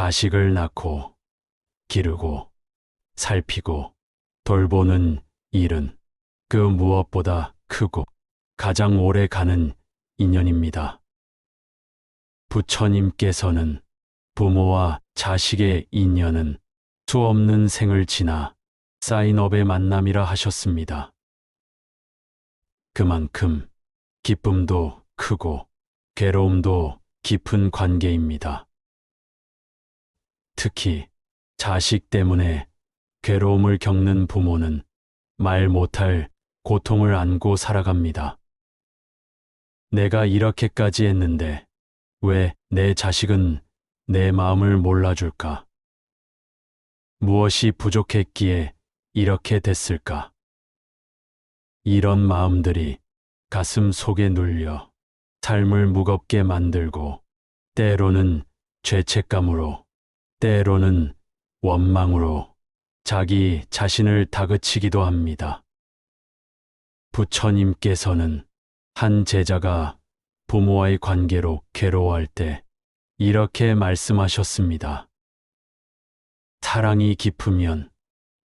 자식을 낳고 기르고 살피고 돌보는 일은 그 무엇보다 크고 가장 오래 가는 인연입니다. 부처님께서는 부모와 자식의 인연은 수없는 생을 지나 쌓인 업의 만남이라 하셨습니다. 그만큼 기쁨도 크고 괴로움도 깊은 관계입니다. 특히 자식 때문에 괴로움을 겪는 부모는 말 못할 고통을 안고 살아갑니다. 내가 이렇게까지 했는데 왜 내 자식은 내 마음을 몰라줄까? 무엇이 부족했기에 이렇게 됐을까? 이런 마음들이 가슴 속에 눌려 삶을 무겁게 만들고 때로는 죄책감으로 때로는 원망으로 자기 자신을 다그치기도 합니다. 부처님께서는 한 제자가 부모와의 관계로 괴로워할 때 이렇게 말씀하셨습니다. 사랑이 깊으면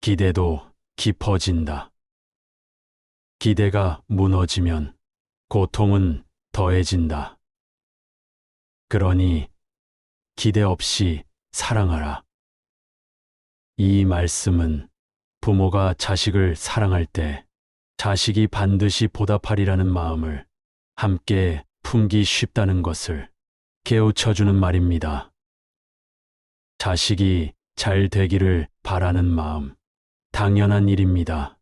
기대도 깊어진다. 기대가 무너지면 고통은 더해진다. 그러니 기대 없이 사랑하라. 이 말씀은 부모가 자식을 사랑할 때 자식이 반드시 보답하리라는 마음을 함께 품기 쉽다는 것을 깨우쳐주는 말입니다. 자식이 잘 되기를 바라는 마음, 당연한 일입니다.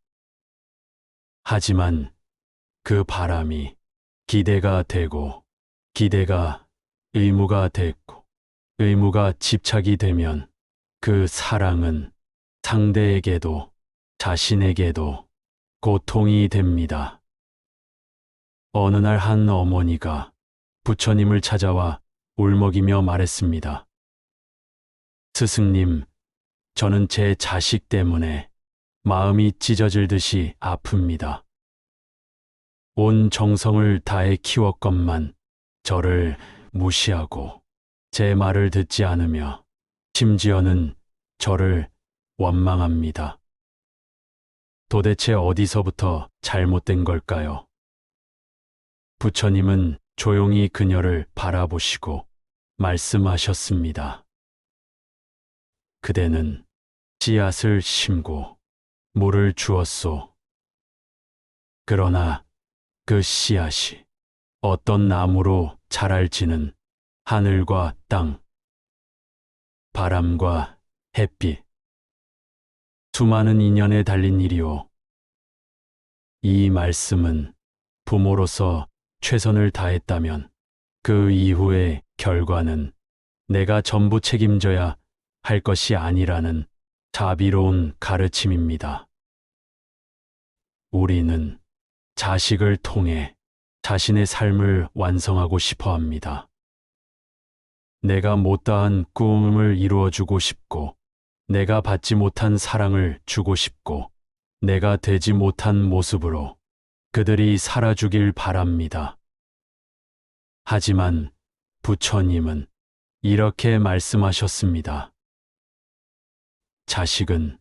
하지만 그 바람이 기대가 되고 기대가 의무가 됐고 의무가 집착이 되면 그 사랑은 상대에게도 자신에게도 고통이 됩니다. 어느 날 한 어머니가 부처님을 찾아와 울먹이며 말했습니다. 스승님, 저는 제 자식 때문에 마음이 찢어질 듯이 아픕니다. 온 정성을 다해 키웠건만 저를 무시하고 제 말을 듣지 않으며 심지어는 저를 원망합니다. 도대체 어디서부터 잘못된 걸까요? 부처님은 조용히 그녀를 바라보시고 말씀하셨습니다. 그대는 씨앗을 심고 물을 주었소. 그러나 그 씨앗이 어떤 나무로 자랄지는 하늘과 땅, 바람과 햇빛, 수많은 인연에 달린 일이오. 이 말씀은 부모로서 최선을 다했다면 그 이후의 결과는 내가 전부 책임져야 할 것이 아니라는 자비로운 가르침입니다. 우리는 자식을 통해 자신의 삶을 완성하고 싶어 합니다. 내가 못다한 꿈을 이루어주고 싶고, 내가 받지 못한 사랑을 주고 싶고, 내가 되지 못한 모습으로 그들이 살아주길 바랍니다. 하지만 부처님은 이렇게 말씀하셨습니다. 자식은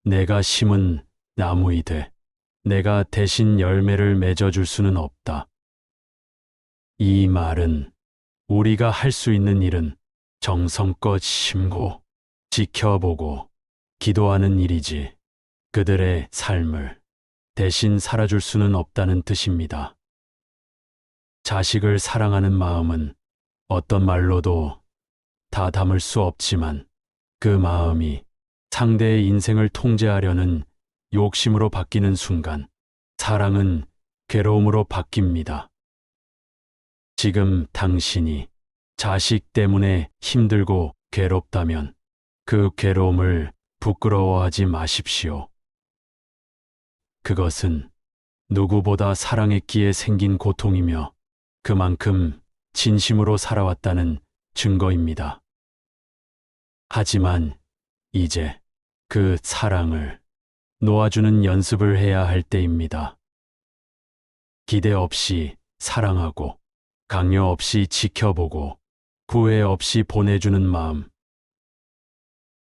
내가 심은 나무이되 내가 대신 열매를 맺어줄 수는 없다. 이 말은 우리가 할 수 있는 일은 정성껏 심고 지켜보고 기도하는 일이지 그들의 삶을 대신 살아줄 수는 없다는 뜻입니다. 자식을 사랑하는 마음은 어떤 말로도 다 담을 수 없지만 그 마음이 상대의 인생을 통제하려는 욕심으로 바뀌는 순간 사랑은 괴로움으로 바뀝니다. 지금 당신이 자식 때문에 힘들고 괴롭다면 그 괴로움을 부끄러워하지 마십시오. 그것은 누구보다 사랑했기에 생긴 고통이며 그만큼 진심으로 살아왔다는 증거입니다. 하지만 이제 그 사랑을 놓아주는 연습을 해야 할 때입니다. 기대 없이 사랑하고 강요 없이 지켜보고 후회 없이 보내주는 마음,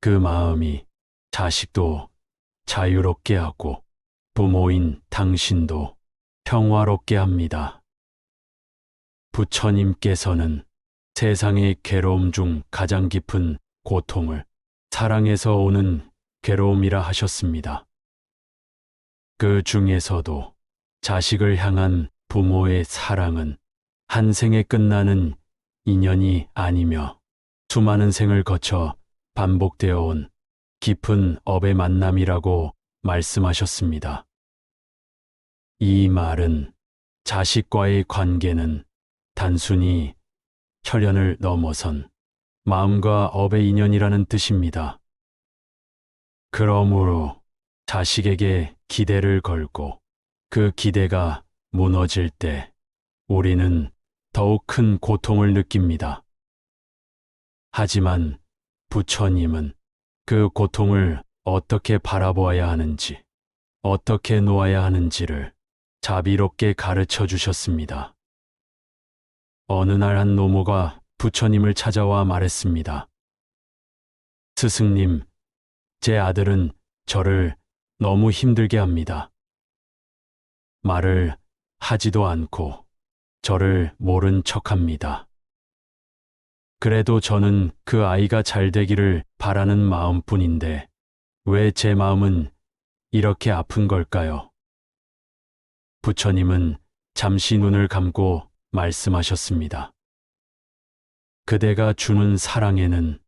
그 마음이 자식도 자유롭게 하고 부모인 당신도 평화롭게 합니다. 부처님께서는 세상의 괴로움 중 가장 깊은 고통을 사랑에서 오는 괴로움이라 하셨습니다. 그 중에서도 자식을 향한 부모의 사랑은 한 생에 끝나는 인연이 아니며 수많은 생을 거쳐 반복되어 온 깊은 업의 만남이라고 말씀하셨습니다. 이 말은 자식과의 관계는 단순히 혈연을 넘어선 마음과 업의 인연이라는 뜻입니다. 그러므로 자식에게 기대를 걸고 그 기대가 무너질 때 우리는 더욱 큰 고통을 느낍니다. 하지만 부처님은 그 고통을 어떻게 바라보아야 하는지, 어떻게 놓아야 하는지를 자비롭게 가르쳐 주셨습니다. 어느 날 한 노모가 부처님을 찾아와 말했습니다. 스승님, 제 아들은 저를 너무 힘들게 합니다. 말을 하지도 않고 저를 모른 척합니다. 그래도 저는 그 아이가 잘 되기를 바라는 마음뿐인데 왜 제 마음은 이렇게 아픈 걸까요? 부처님은 잠시 눈을 감고 말씀하셨습니다. 그대가 주는 사랑에는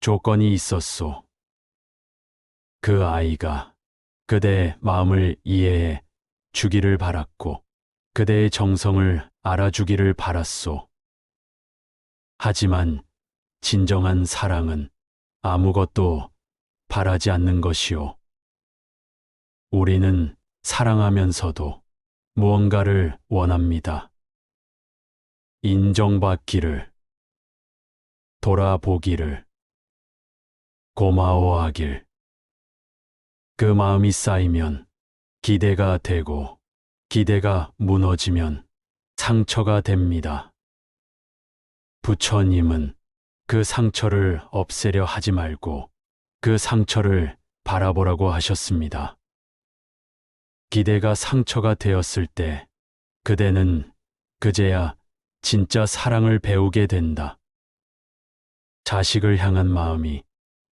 조건이 있었소. 그 아이가 그대의 마음을 이해해 주기를 바랐고 그대의 정성을 알아주기를 바랐소. 하지만 진정한 사랑은 아무것도 바라지 않는 것이오. 우리는 사랑하면서도 무언가를 원합니다. 인정받기를, 돌아보기를, 고마워하길. 그 마음이 쌓이면 기대가 되고 기대가 무너지면 상처가 됩니다. 부처님은 그 상처를 없애려 하지 말고 그 상처를 바라보라고 하셨습니다. 기대가 상처가 되었을 때 그대는 그제야 진짜 사랑을 배우게 된다. 자식을 향한 마음이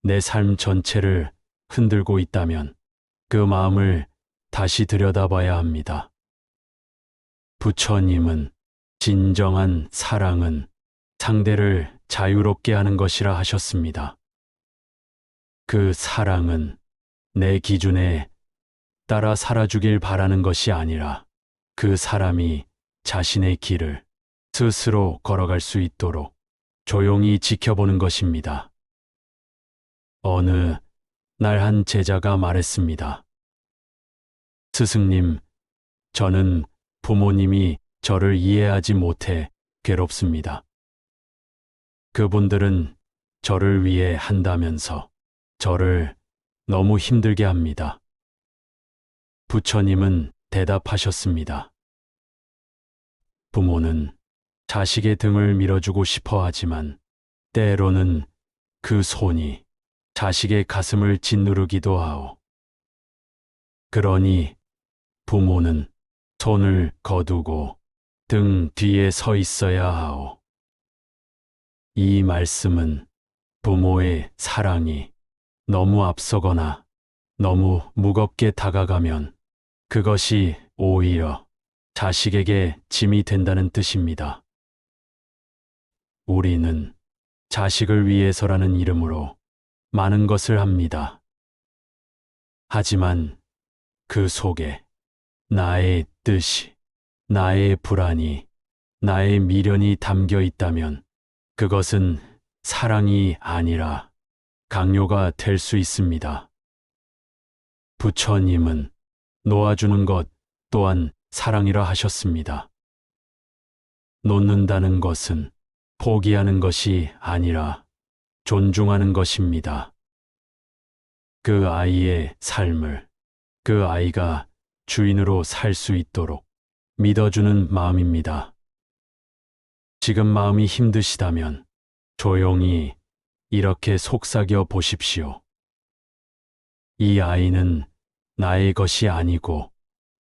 내 삶 전체를 흔들고 있다면 그 마음을 다시 들여다봐야 합니다. 부처님은 진정한 사랑은 상대를 자유롭게 하는 것이라 하셨습니다. 그 사랑은 내 기준에 따라 살아주길 바라는 것이 아니라 그 사람이 자신의 길을 스스로 걸어갈 수 있도록 조용히 지켜보는 것입니다. 어느 날 한 제자가 말했습니다. 스승님, 저는 부모님이 저를 이해하지 못해 괴롭습니다. 그분들은 저를 위해 한다면서 저를 너무 힘들게 합니다. 부처님은 대답하셨습니다. 부모는 자식의 등을 밀어주고 싶어 하지만 때로는 그 손이 자식의 가슴을 짓누르기도 하오. 그러니 부모는 손을 거두고 등 뒤에 서 있어야 하오. 이 말씀은 부모의 사랑이 너무 앞서거나 너무 무겁게 다가가면 그것이 오히려 자식에게 짐이 된다는 뜻입니다. 우리는 자식을 위해서라는 이름으로 많은 것을 합니다. 하지만 그 속에 나의 뜻이, 나의 불안이, 나의 미련이 담겨 있다면 그것은 사랑이 아니라 강요가 될 수 있습니다. 부처님은 놓아주는 것 또한 사랑이라 하셨습니다. 놓는다는 것은 포기하는 것이 아니라 존중하는 것입니다. 그 아이의 삶을 그 아이가 주인으로 살 수 있도록 믿어주는 마음입니다. 지금 마음이 힘드시다면 조용히 이렇게 속삭여 보십시오. 이 아이는 나의 것이 아니고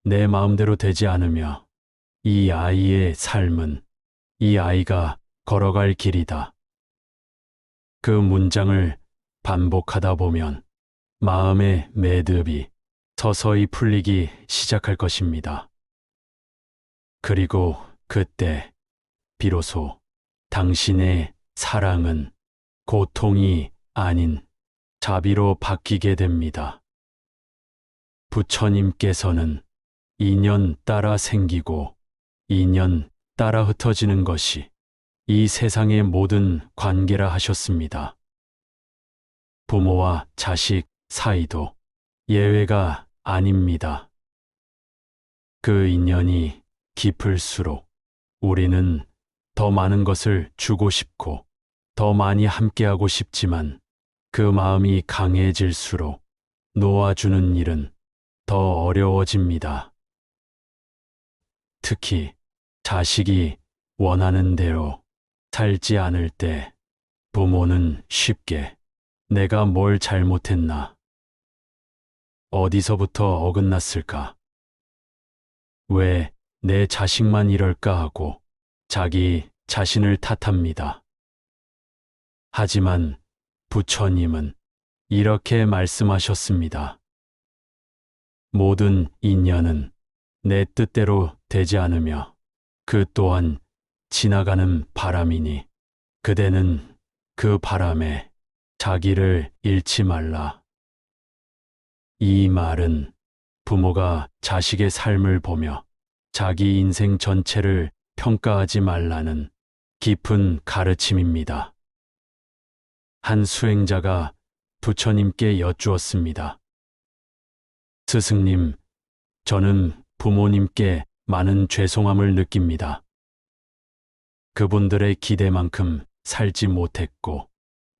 내 마음대로 되지 않으며 이 아이의 삶은 이 아이가 걸어갈 길이다. 그 문장을 반복하다 보면 마음의 매듭이 서서히 풀리기 시작할 것입니다. 그리고 그때 비로소 당신의 사랑은 고통이 아닌 자비로 바뀌게 됩니다. 부처님께서는 인연 따라 생기고 인연 따라 흩어지는 것이 이 세상의 모든 관계라 하셨습니다. 부모와 자식 사이도 예외가 아닙니다. 그 인연이 깊을수록 우리는 더 많은 것을 주고 싶고 더 많이 함께하고 싶지만 그 마음이 강해질수록 놓아주는 일은 더 어려워집니다. 특히 자식이 원하는 대로 살지 않을 때 부모는 쉽게 내가 뭘 잘못했나? 어디서부터 어긋났을까? 왜 내 자식만 이럴까 하고 자기 자신을 탓합니다. 하지만 부처님은 이렇게 말씀하셨습니다. 모든 인연은 내 뜻대로 되지 않으며 그 또한 지나가는 바람이니 그대는 그 바람에 자기를 잃지 말라. 이 말은 부모가 자식의 삶을 보며 자기 인생 전체를 평가하지 말라는 깊은 가르침입니다. 한 수행자가 부처님께 여쭈었습니다. 스승님, 저는 부모님께 많은 죄송함을 느낍니다. 그분들의 기대만큼 살지 못했고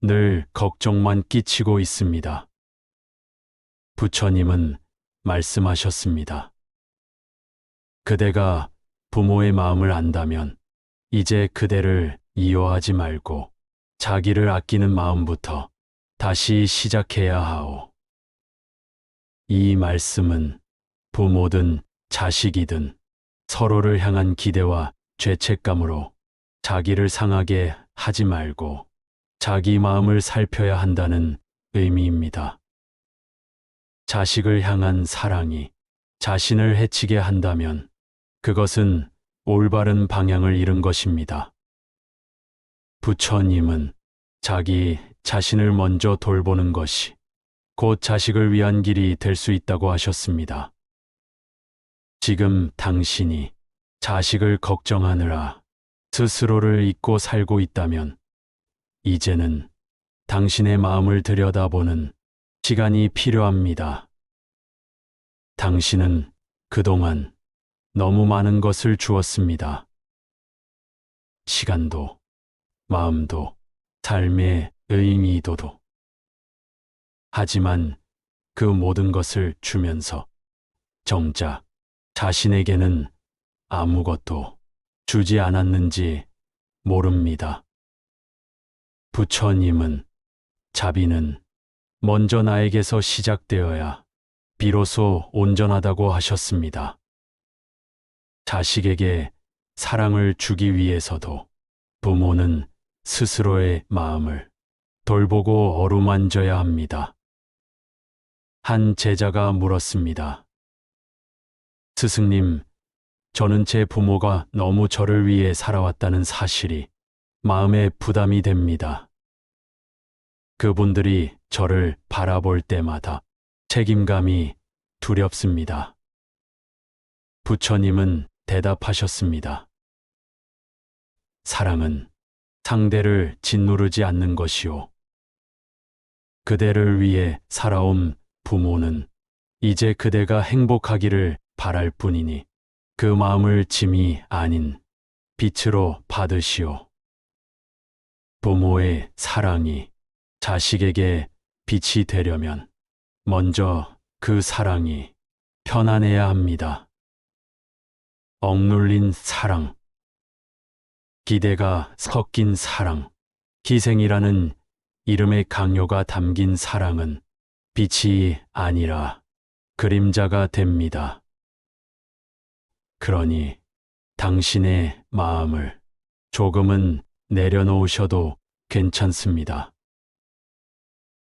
늘 걱정만 끼치고 있습니다. 부처님은 말씀하셨습니다. 그대가 부모의 마음을 안다면 이제 그대를 이용하지 말고 자기를 아끼는 마음부터 다시 시작해야 하오. 이 말씀은 부모든 자식이든 서로를 향한 기대와 죄책감으로 자기를 상하게 하지 말고 자기 마음을 살펴야 한다는 의미입니다. 자식을 향한 사랑이 자신을 해치게 한다면 그것은 올바른 방향을 잃은 것입니다. 부처님은 자기 자신을 먼저 돌보는 것이 곧 자식을 위한 길이 될 수 있다고 하셨습니다. 지금 당신이 자식을 걱정하느라 스스로를 잊고 살고 있다면 이제는 당신의 마음을 들여다보는 시간이 필요합니다. 당신은 그동안 너무 많은 것을 주었습니다. 시간도, 마음도, 삶의 의미도도. 하지만 그 모든 것을 주면서 정작 자신에게는 아무것도 주지 않았는지 모릅니다. 부처님은 자비는 먼저 나에게서 시작되어야 비로소 온전하다고 하셨습니다. 자식에게 사랑을 주기 위해서도 부모는 스스로의 마음을 돌보고 어루만져야 합니다. 한 제자가 물었습니다. 스승님, 저는 제 부모가 너무 저를 위해 살아왔다는 사실이 마음에 부담이 됩니다. 그분들이 저를 바라볼 때마다 책임감이 두렵습니다. 부처님은 대답하셨습니다. 사랑은 상대를 짓누르지 않는 것이오. 그대를 위해 살아온 부모는 이제 그대가 행복하기를 바랄 뿐이니 그 마음을 짐이 아닌 빛으로 받으시오. 부모의 사랑이 자식에게 빛이 되려면 먼저 그 사랑이 편안해야 합니다. 억눌린 사랑, 기대가 섞인 사랑, 희생이라는 이름의 강요가 담긴 사랑은 빛이 아니라 그림자가 됩니다. 그러니 당신의 마음을 조금은 내려놓으셔도 괜찮습니다.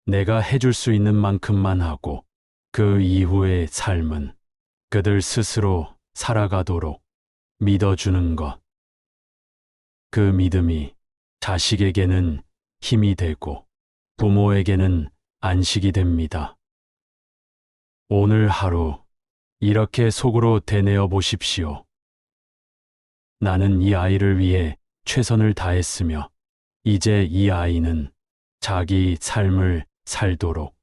내가 해줄 수 있는 만큼만 하고 그 이후의 삶은 그들 스스로 살아가도록 믿어주는 것. 그 믿음이 자식에게는 힘이 되고 부모에게는 안식이 됩니다. 오늘 하루 이렇게 속으로 되뇌어 보십시오. 나는 이 아이를 위해 최선을 다했으며 이제 이 아이는 자기 삶을 살도록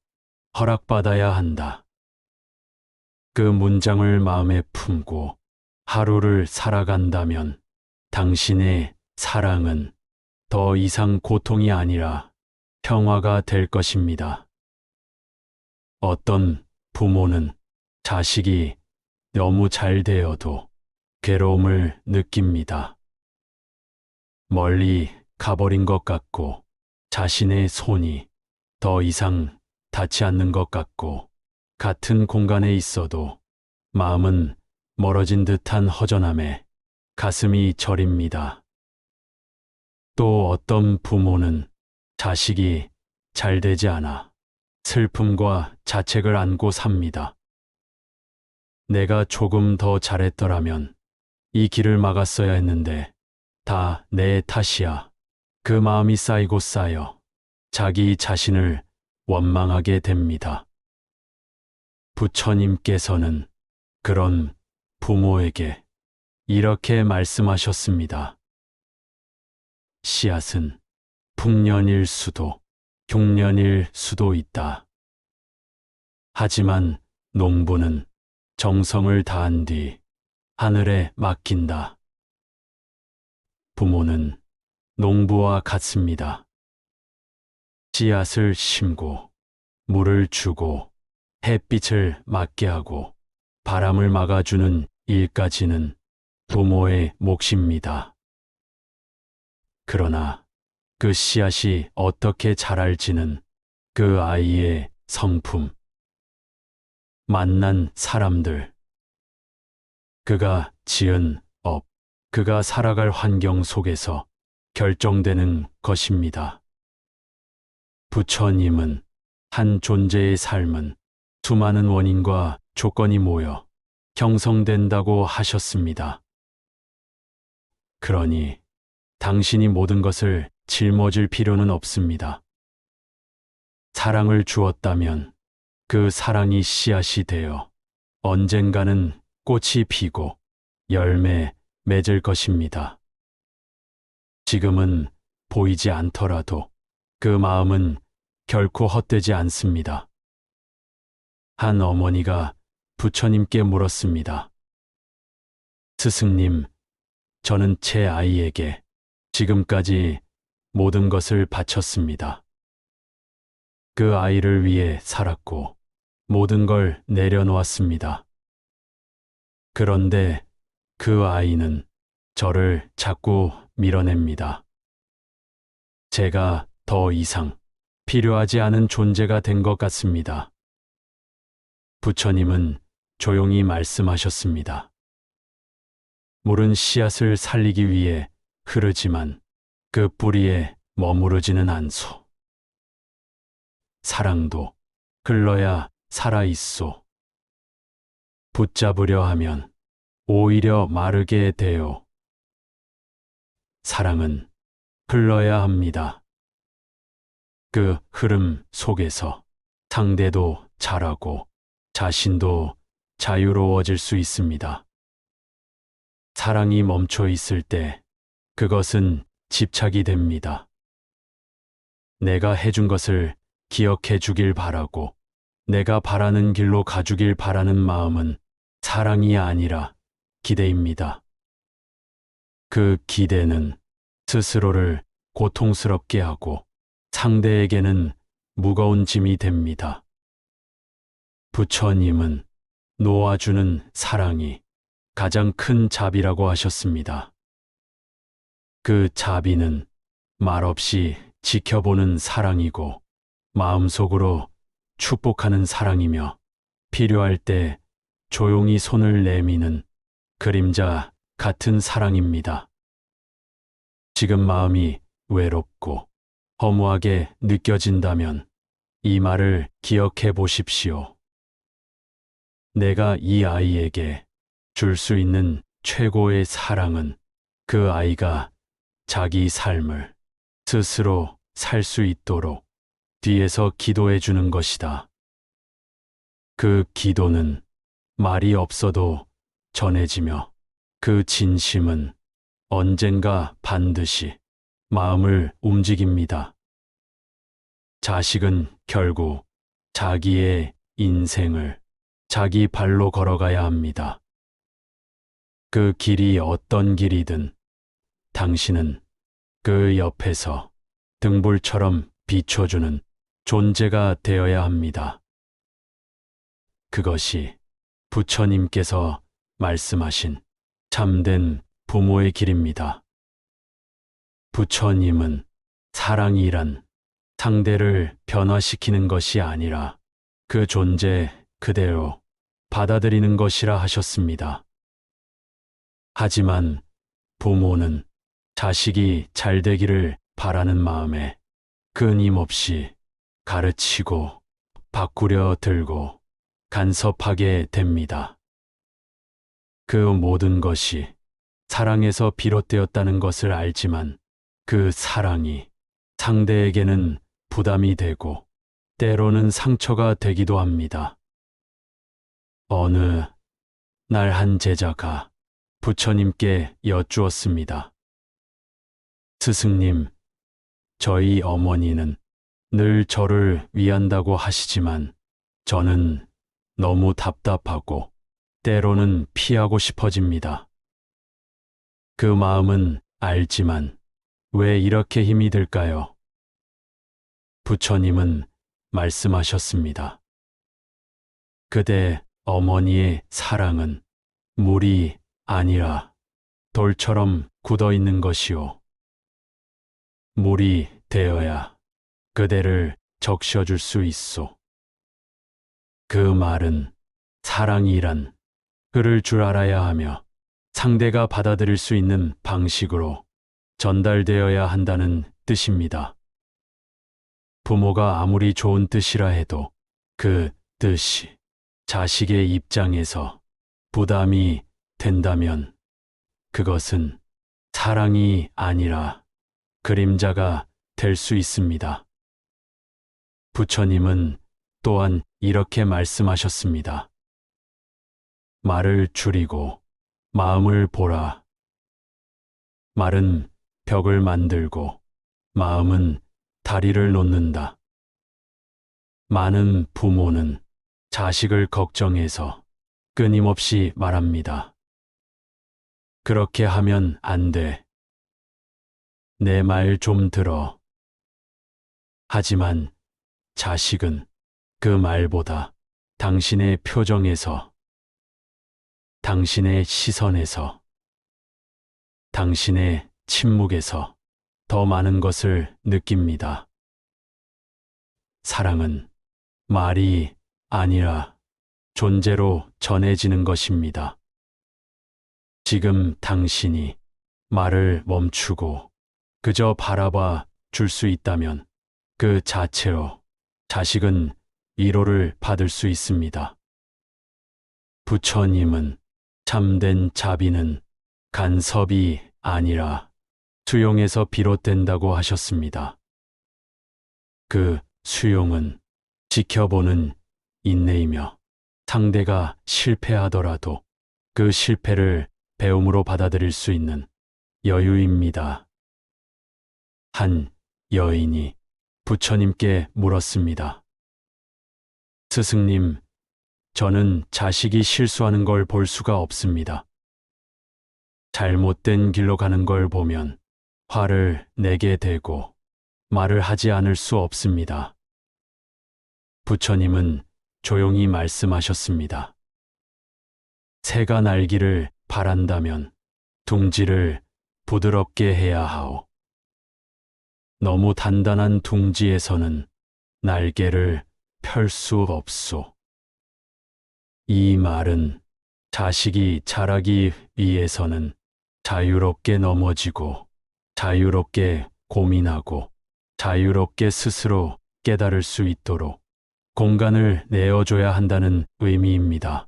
허락받아야 한다. 그 문장을 마음에 품고 하루를 살아간다면 당신의 사랑은 더 이상 고통이 아니라 평화가 될 것입니다. 어떤 부모는 자식이 너무 잘 되어도 괴로움을 느낍니다. 멀리 가버린 것 같고 자신의 손이 더 이상 닿지 않는 것 같고 같은 공간에 있어도 마음은 멀어진 듯한 허전함에 가슴이 저립니다. 또 어떤 부모는 자식이 잘 되지 않아 슬픔과 자책을 안고 삽니다. 내가 조금 더 잘했더라면 이 길을 막았어야 했는데 다 내 탓이야. 그 마음이 쌓이고 쌓여 자기 자신을 원망하게 됩니다. 부처님께서는 그런 부모에게 이렇게 말씀하셨습니다. 씨앗은 풍년일 수도 흉년일 수도 있다. 하지만 농부는 정성을 다한 뒤 하늘에 맡긴다. 부모는 농부와 같습니다. 씨앗을 심고 물을 주고 햇빛을 맞게 하고 바람을 막아주는 일까지는 부모의 몫입니다. 그러나 그 씨앗이 어떻게 자랄지는 그 아이의 성품, 만난 사람들, 그가 지은 업, 그가 살아갈 환경 속에서 결정되는 것입니다. 부처님은 한 존재의 삶은 수많은 원인과 조건이 모여 형성된다고 하셨습니다. 그러니 당신이 모든 것을 짊어질 필요는 없습니다. 사랑을 주었다면 그 사랑이 씨앗이 되어 언젠가는 꽃이 피고 열매 맺을 것입니다. 지금은 보이지 않더라도 그 마음은 결코 헛되지 않습니다. 한 어머니가 부처님께 물었습니다. 스승님, 저는 제 아이에게 지금까지 모든 것을 바쳤습니다. 그 아이를 위해 살았고 모든 걸 내려놓았습니다. 그런데 그 아이는 저를 자꾸 밀어냅니다. 제가 더 이상 필요하지 않은 존재가 된 것 같습니다. 부처님은 조용히 말씀하셨습니다. 물은 씨앗을 살리기 위해 흐르지만 그 뿌리에 머무르지는 않소. 사랑도 흘러야 살아있소. 붙잡으려 하면 오히려 마르게 돼요. 사랑은 흘러야 합니다. 그 흐름 속에서 상대도 자라고 자신도 자유로워질 수 있습니다. 사랑이 멈춰 있을 때 그것은 집착이 됩니다. 내가 해준 것을 기억해 주길 바라고 내가 바라는 길로 가주길 바라는 마음은 사랑이 아니라 기대입니다. 그 기대는 스스로를 고통스럽게 하고 상대에게는 무거운 짐이 됩니다. 부처님은 놓아주는 사랑이 가장 큰 자비라고 하셨습니다. 그 자비는 말없이 지켜보는 사랑이고 마음속으로 축복하는 사랑이며 필요할 때 조용히 손을 내미는 그림자 같은 사랑입니다. 지금 마음이 외롭고 허무하게 느껴진다면 이 말을 기억해 보십시오. 내가 이 아이에게 줄 수 있는 최고의 사랑은 그 아이가 자기 삶을 스스로 살 수 있도록 뒤에서 기도해 주는 것이다. 그 기도는 말이 없어도 전해지며 그 진심은 언젠가 반드시 마음을 움직입니다. 자식은 결국 자기의 인생을 자기 발로 걸어가야 합니다. 그 길이 어떤 길이든 당신은 그 옆에서 등불처럼 비춰주는 존재가 되어야 합니다. 그것이 부처님께서 말씀하신 참된 부모의 길입니다. 부처님은 사랑이란 상대를 변화시키는 것이 아니라 그 존재 그대로 받아들이는 것이라 하셨습니다. 하지만 부모는 자식이 잘 되기를 바라는 마음에 끊임없이 가르치고 바꾸려 들고 간섭하게 됩니다. 그 모든 것이 사랑에서 비롯되었다는 것을 알지만 그 사랑이 상대에게는 부담이 되고 때로는 상처가 되기도 합니다. 어느 날 한 제자가 부처님께 여쭈었습니다. 스승님, 저희 어머니는 늘 저를 위한다고 하시지만 저는 너무 답답하고 때로는 피하고 싶어집니다. 그 마음은 알지만 왜 이렇게 힘이 들까요? 부처님은 말씀하셨습니다. 그대 어머니의 사랑은 물이 아니라 돌처럼 굳어 있는 것이오. 물이 되어야 그대를 적셔줄 수 있소. 그 말은 사랑이란 흐를 줄 알아야 하며 상대가 받아들일 수 있는 방식으로 전달되어야 한다는 뜻입니다. 부모가 아무리 좋은 뜻이라 해도 그 뜻이 자식의 입장에서 부담이 된다면 그것은 사랑이 아니라 그림자가 될 수 있습니다. 부처님은 또한 이렇게 말씀하셨습니다. 말을 줄이고 마음을 보라. 말은 벽을 만들고 마음은 다리를 놓는다. 많은 부모는 자식을 걱정해서 끊임없이 말합니다. 그렇게 하면 안 돼. 내 말 좀 들어. 하지만 자식은 그 말보다 당신의 표정에서, 당신의 시선에서, 당신의 침묵에서 더 많은 것을 느낍니다. 사랑은 말이 아니라 존재로 전해지는 것입니다. 지금 당신이 말을 멈추고 그저 바라봐 줄 수 있다면 그 자체로 자식은 위로를 받을 수 있습니다. 부처님은 참된 자비는 간섭이 아니라 수용에서 비롯된다고 하셨습니다. 그 수용은 지켜보는 인내이며 상대가 실패하더라도 그 실패를 배움으로 받아들일 수 있는 여유입니다. 한 여인이 부처님께 물었습니다. 스승님, 저는 자식이 실수하는 걸 볼 수가 없습니다. 잘못된 길로 가는 걸 보면 화를 내게 되고 말을 하지 않을 수 없습니다. 부처님은 조용히 말씀하셨습니다. 새가 날기를 바란다면 둥지를 부드럽게 해야 하오. 너무 단단한 둥지에서는 날개를 펼 수 없소. 이 말은 자식이 자라기 위해서는 자유롭게 넘어지고 자유롭게 고민하고 자유롭게 스스로 깨달을 수 있도록 공간을 내어줘야 한다는 의미입니다.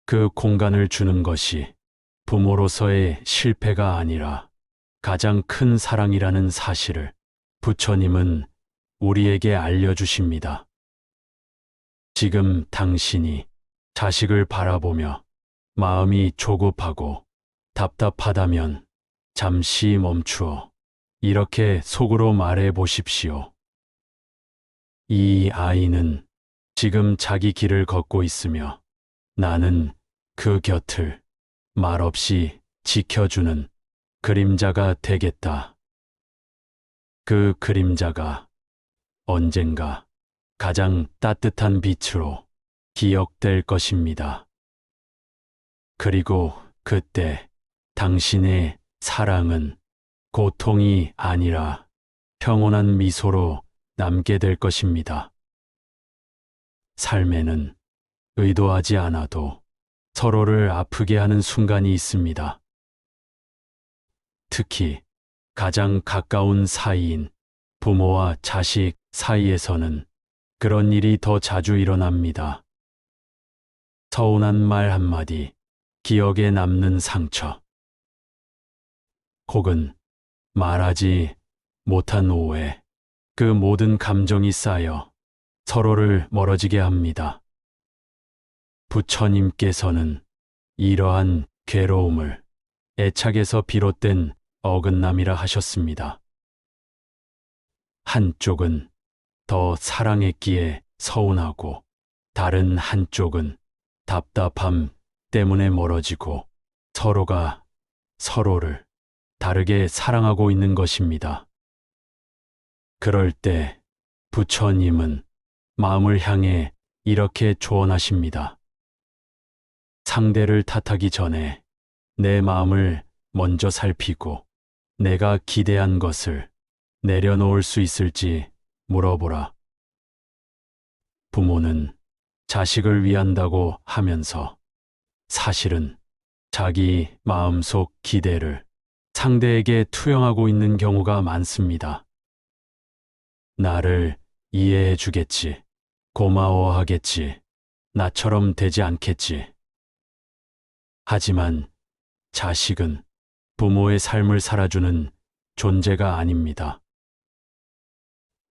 그 공간을 주는 것이 부모로서의 실패가 아니라 가장 큰 사랑이라는 사실을 부처님은 우리에게 알려주십니다. 지금 당신이 자식을 바라보며 마음이 조급하고 답답하다면 잠시 멈추어 이렇게 속으로 말해 보십시오. 이 아이는 지금 자기 길을 걷고 있으며 나는 그 곁을 말없이 지켜주는 그림자가 되겠다. 그 그림자가 언젠가 가장 따뜻한 빛으로 기억될 것입니다. 그리고 그때 당신의 사랑은 고통이 아니라 평온한 미소로 남게 될 것입니다. 삶에는 의도하지 않아도 서로를 아프게 하는 순간이 있습니다. 특히 가장 가까운 사이인 부모와 자식 사이에서는 그런 일이 더 자주 일어납니다. 서운한 말 한마디, 기억에 남는 상처, 혹은 말하지 못한 오해, 그 모든 감정이 쌓여 서로를 멀어지게 합니다. 부처님께서는 이러한 괴로움을 애착에서 비롯된 어긋남이라 하셨습니다. 한쪽은 더 사랑했기에 서운하고 다른 한쪽은 답답함 때문에 멀어지고 서로가 서로를 다르게 사랑하고 있는 것입니다. 그럴 때 부처님은 마음을 향해 이렇게 조언하십니다. 상대를 탓하기 전에 내 마음을 먼저 살피고 내가 기대한 것을 내려놓을 수 있을지 물어보라. 부모는 자식을 위한다고 하면서 사실은 자기 마음속 기대를 상대에게 투영하고 있는 경우가 많습니다. 나를 이해해 주겠지, 고마워하겠지, 나처럼 되지 않겠지. 하지만 자식은 부모의 삶을 살아주는 존재가 아닙니다.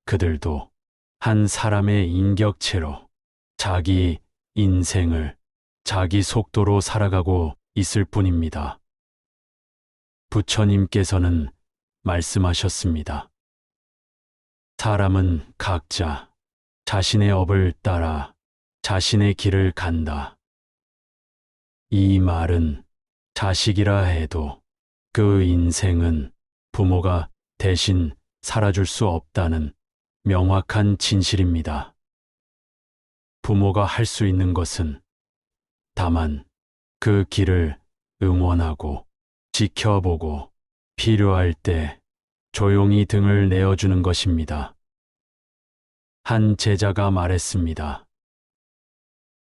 그들도 한 사람의 인격체로 자기 인생을 자기 속도로 살아가고 있을 뿐입니다. 부처님께서는 말씀하셨습니다. 사람은 각자 자신의 업을 따라 자신의 길을 간다. 이 말은 자식이라 해도 그 인생은 부모가 대신 살아줄 수 없다는 명확한 진실입니다. 부모가 할 수 있는 것은 다만 그 길을 응원하고 지켜보고 필요할 때 조용히 등을 내어주는 것입니다. 한 제자가 말했습니다.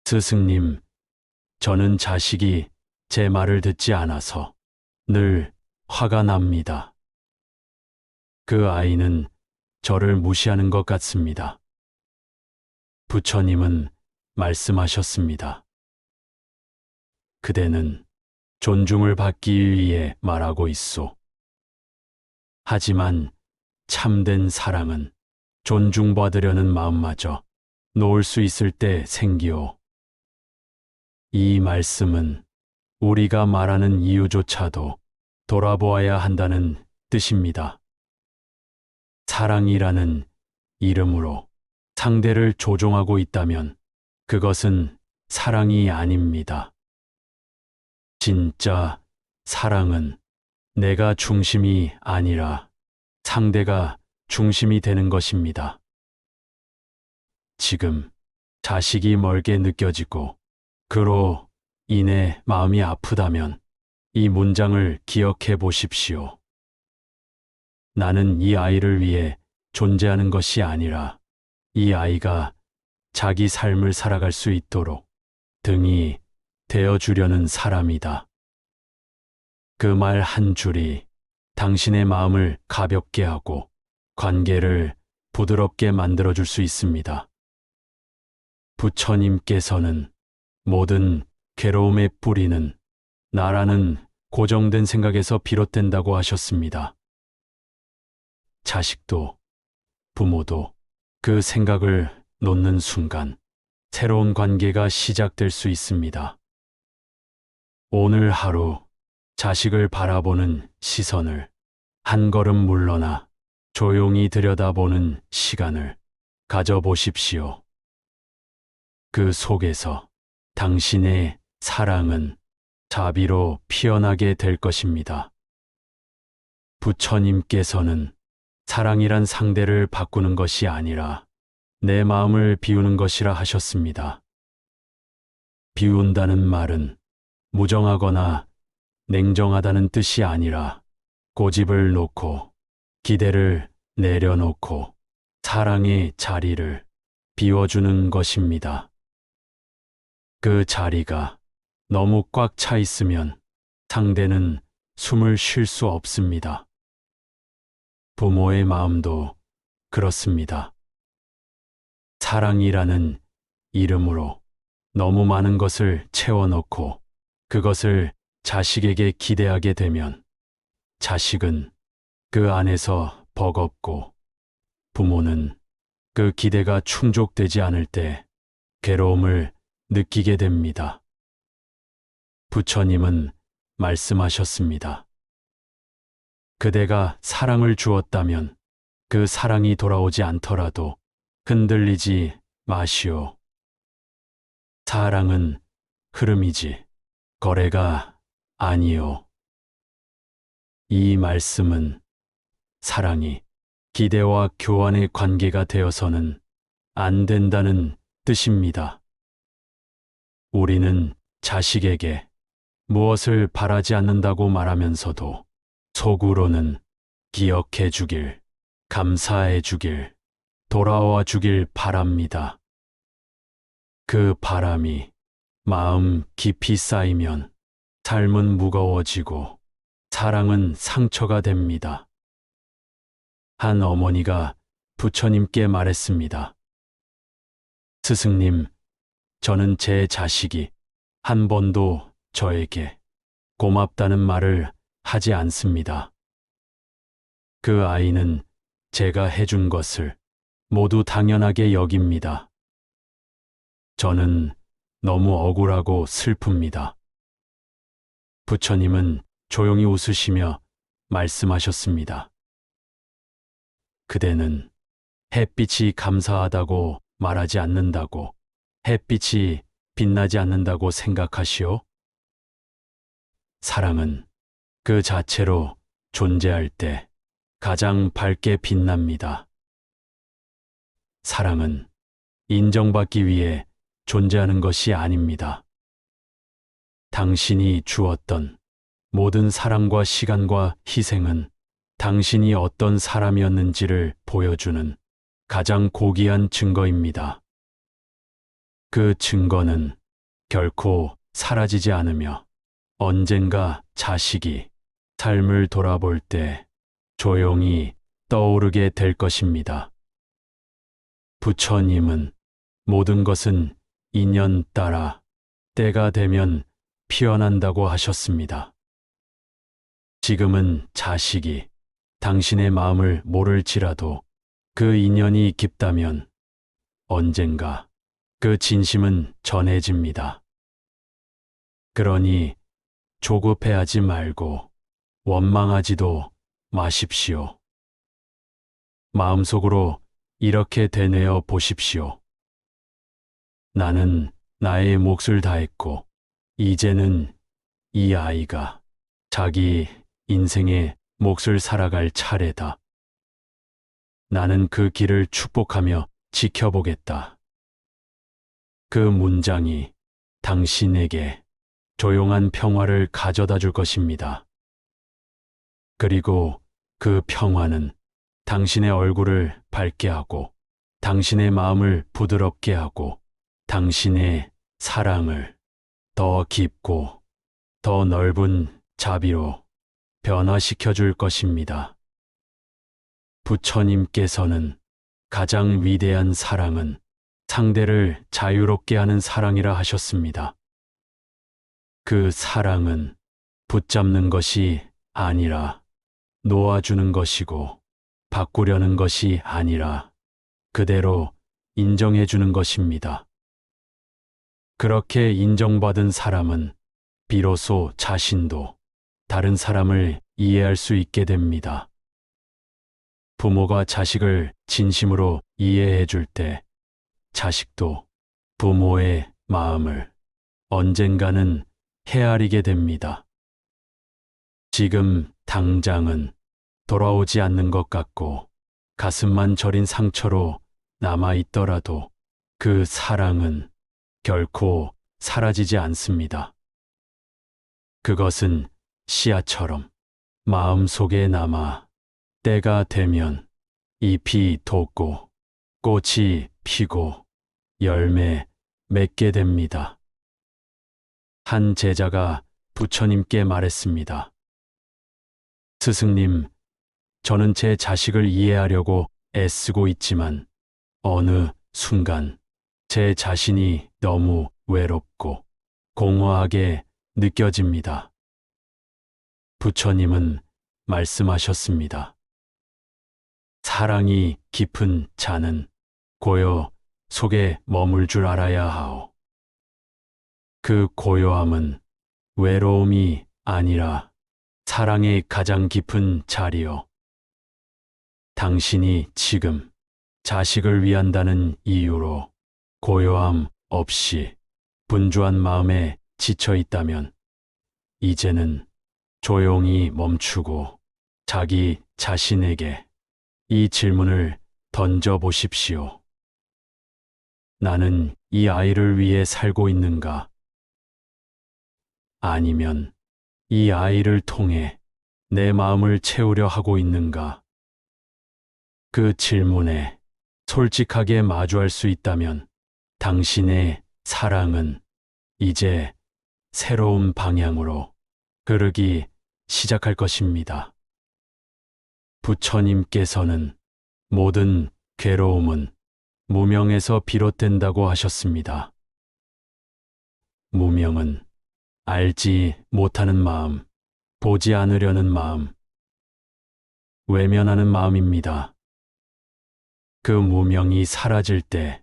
스승님, 저는 자식이 제 말을 듣지 않아서 늘 화가 납니다. 그 아이는 저를 무시하는 것 같습니다. 부처님은 말씀하셨습니다. 그대는 존중을 받기 위해 말하고 있소. 하지만 참된 사랑은 존중받으려는 마음마저 놓을 수 있을 때 생기오. 이 말씀은 우리가 말하는 이유조차도 돌아보아야 한다는 뜻입니다. 사랑이라는 이름으로 상대를 조종하고 있다면 그것은 사랑이 아닙니다. 진짜 사랑은 내가 중심이 아니라 상대가 중심이 되는 것입니다. 지금 자식이 멀게 느껴지고 그로 인해 마음이 아프다면 이 문장을 기억해 보십시오. 나는 이 아이를 위해 존재하는 것이 아니라 이 아이가 자기 삶을 살아갈 수 있도록 등이 되어주려는 사람이다. 그 말 한 줄이 당신의 마음을 가볍게 하고 관계를 부드럽게 만들어줄 수 있습니다. 부처님께서는 모든 괴로움의 뿌리는 나라는 고정된 생각에서 비롯된다고 하셨습니다. 자식도 부모도 그 생각을 놓는 순간 새로운 관계가 시작될 수 있습니다. 오늘 하루 자식을 바라보는 시선을 한 걸음 물러나 조용히 들여다보는 시간을 가져보십시오. 그 속에서 당신의 사랑은 자비로 피어나게 될 것입니다. 부처님께서는 사랑이란 상대를 바꾸는 것이 아니라 내 마음을 비우는 것이라 하셨습니다. 비운다는 말은 무정하거나 냉정하다는 뜻이 아니라 고집을 놓고 기대를 내려놓고 사랑의 자리를 비워주는 것입니다. 그 자리가 너무 꽉 차 있으면 상대는 숨을 쉴 수 없습니다. 부모의 마음도 그렇습니다. 사랑이라는 이름으로 너무 많은 것을 채워넣고 그것을 자식에게 기대하게 되면 자식은 그 안에서 버겁고 부모는 그 기대가 충족되지 않을 때 괴로움을 느끼게 됩니다. 부처님은 말씀하셨습니다. 그대가 사랑을 주었다면 그 사랑이 돌아오지 않더라도 흔들리지 마시오. 사랑은 흐름이지 거래가 아니요. 이 말씀은 사랑이 기대와 교환의 관계가 되어서는 안 된다는 뜻입니다. 우리는 자식에게 무엇을 바라지 않는다고 말하면서도 속으로는 기억해 주길, 감사해 주길, 돌아와 주길 바랍니다. 그 바람이 마음 깊이 쌓이면 삶은 무거워지고 사랑은 상처가 됩니다. 한 어머니가 부처님께 말했습니다. 스승님, 저는 제 자식이 한 번도 저에게 고맙다는 말을 하지 않습니다. 그 아이는 제가 해준 것을 모두 당연하게 여깁니다. 저는 너무 억울하고 슬픕니다. 부처님은 조용히 웃으시며 말씀하셨습니다. 그대는 햇빛이 감사하다고 말하지 않는다고 햇빛이 빛나지 않는다고 생각하시오? 사랑은 그 자체로 존재할 때 가장 밝게 빛납니다. 사랑은 인정받기 위해 존재하는 것이 아닙니다. 당신이 주었던 모든 사랑과 시간과 희생은 당신이 어떤 사람이었는지를 보여주는 가장 고귀한 증거입니다. 그 증거는 결코 사라지지 않으며 언젠가 자식이 삶을 돌아볼 때 조용히 떠오르게 될 것입니다. 부처님은 모든 것은 인연 따라 때가 되면 피어난다고 하셨습니다. 지금은 자식이 당신의 마음을 모를지라도 그 인연이 깊다면 언젠가 그 진심은 전해집니다. 그러니 조급해하지 말고 원망하지도 마십시오. 마음속으로 이렇게 되뇌어 보십시오. 나는 나의 몫을 다했고 이제는 이 아이가 자기 인생의 몫을 살아갈 차례다. 나는 그 길을 축복하며 지켜보겠다. 그 문장이 당신에게 조용한 평화를 가져다 줄 것입니다. 그리고 그 평화는 당신의 얼굴을 밝게 하고 당신의 마음을 부드럽게 하고 당신의 사랑을 더 깊고 더 넓은 자비로 변화시켜 줄 것입니다. 부처님께서는 가장 위대한 사랑은 상대를 자유롭게 하는 사랑이라 하셨습니다. 그 사랑은 붙잡는 것이 아니라 놓아주는 것이고 바꾸려는 것이 아니라 그대로 인정해 주는 것입니다. 그렇게 인정받은 사람은 비로소 자신도 다른 사람을 이해할 수 있게 됩니다. 부모가 자식을 진심으로 이해해 줄 때 자식도 부모의 마음을 언젠가는 헤아리게 됩니다. 지금 당장은 돌아오지 않는 것 같고 가슴만 저린 상처로 남아 있더라도 그 사랑은 결코 사라지지 않습니다. 그것은 씨앗처럼 마음속에 남아 때가 되면 잎이 돋고 꽃이 피고 열매 맺게 됩니다. 한 제자가 부처님께 말했습니다. 스승님, 저는 제 자식을 이해하려고 애쓰고 있지만 어느 순간 제 자신이 너무 외롭고 공허하게 느껴집니다. 부처님은 말씀하셨습니다. 사랑이 깊은 자는 고요 속에 머물 줄 알아야 하오. 그 고요함은 외로움이 아니라 사랑의 가장 깊은 자리요. 당신이 지금 자식을 위한다는 이유로 고요함 없이 분주한 마음에 지쳐 있다면 이제는 조용히 멈추고 자기 자신에게 이 질문을 던져 보십시오. 나는 이 아이를 위해 살고 있는가? 아니면 이 아이를 통해 내 마음을 채우려 하고 있는가? 그 질문에 솔직하게 마주할 수 있다면 당신의 사랑은 이제 새로운 방향으로 흐르기 시작할 것입니다. 부처님께서는 모든 괴로움은 무명에서 비롯된다고 하셨습니다. 무명은 알지 못하는 마음, 보지 않으려는 마음, 외면하는 마음입니다. 그 무명이 사라질 때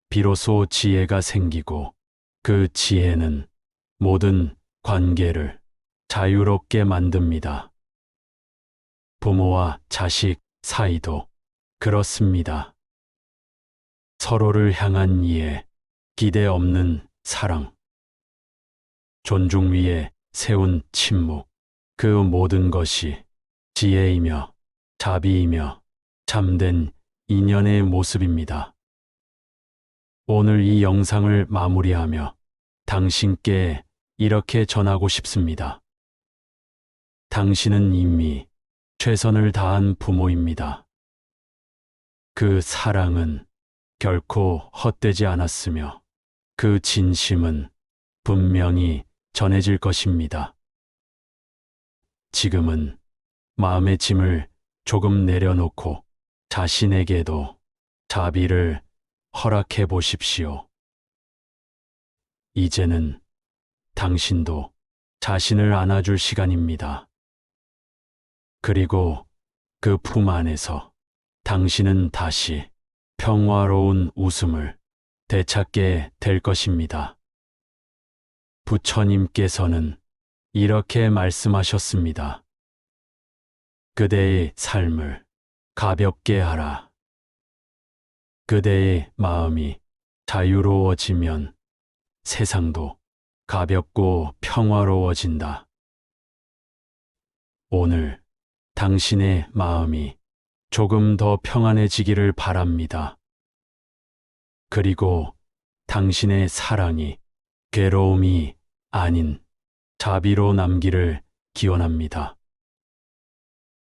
비로소 지혜가 생기고 그 지혜는 모든 관계를 자유롭게 만듭니다. 부모와 자식 사이도 그렇습니다. 서로를 향한 이해, 기대 없는 사랑, 존중 위에 세운 침묵, 그 모든 것이 지혜이며 자비이며 참된 인연의 모습입니다. 오늘 이 영상을 마무리하며 당신께 이렇게 전하고 싶습니다. 당신은 이미 최선을 다한 부모입니다. 그 사랑은 결코 헛되지 않았으며 그 진심은 분명히 전해질 것입니다. 지금은 마음의 짐을 조금 내려놓고 자신에게도 자비를 허락해 보십시오. 이제는 당신도 자신을 안아줄 시간입니다. 그리고 그 품 안에서 당신은 다시 평화로운 웃음을 되찾게 될 것입니다. 부처님께서는 이렇게 말씀하셨습니다. 그대의 삶을 가볍게 하라. 그대의 마음이 자유로워지면 세상도 가볍고 평화로워진다. 오늘 당신의 마음이 조금 더 평안해지기를 바랍니다. 그리고 당신의 사랑이 괴로움이 아닌 자비로 남기를 기원합니다.